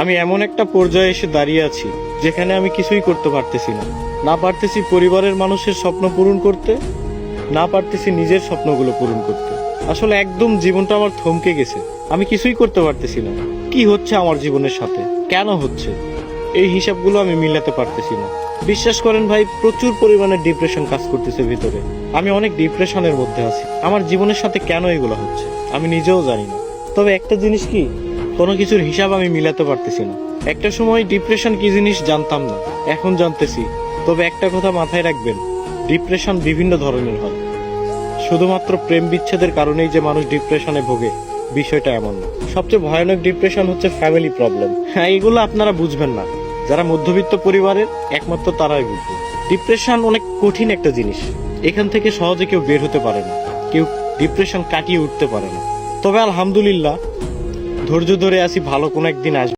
আমি এমন একটা পর্যায়ে এসে দাঁড়িয়ে আছি যেখানে আমি কিছুই করতে পারতেছি না। না পারতেছি পরিবারের মানুষের স্বপ্ন পূরণ করতে, না পারতেছি নিজের স্বপ্নগুলো পূরণ করতে। আসলে একদম জীবনটা আমার থমকে গেছে। আমি কিছুই করতে পারতেছি না। কি হচ্ছে আমার জীবনের সাথে, কেন হচ্ছে, এই হিসাবগুলো আমি মিলাতে পারতেছি না। বিশ্বাস করেন ভাই, প্রচুর পরিমাণে ডিপ্রেশন কাজ করতেছে ভিতরে। আমি অনেক ডিপ্রেশনের মধ্যে আছি। আমার জীবনের সাথে কেন এগুলো হচ্ছে আমি নিজেও জানি না। তবে একটা জিনিস কি, কোনো কিছুর হিসাব আমি মিলাতে পারতেছি না। একটা সময় ডিপ্রেশন কি জিনিস জানতাম না, এখন জানতেছি। তবে একটা কথা মাথায় রাখবেন, ডিপ্রেশন বিভিন্ন ধরনের হয়। শুধুমাত্র প্রেম বিচ্ছেদের কারণেই যে মানুষ ডিপ্রেশনে ভোগে, বিষয়টা এমন না। সবচেয়ে ভয়ানক ডিপ্রেশন হচ্ছে ফ্যামিলি প্রবলেম। হ্যাঁ, এগুলো আপনারা বুঝবেন না। যারা মধ্যবিত্ত পরিবারের, একমাত্র তারাই বুঝবে। ডিপ্রেশন অনেক কঠিন একটা জিনিস। এখান থেকে সহজে কেউ বের হতে পারে না, কেউ ডিপ্রেশন কাটিয়ে উঠতে পারে না। তবে আলহামদুলিল্লাহ, ধৈর্য ধরে আছি, ভালো কোনো একদিন আসবে।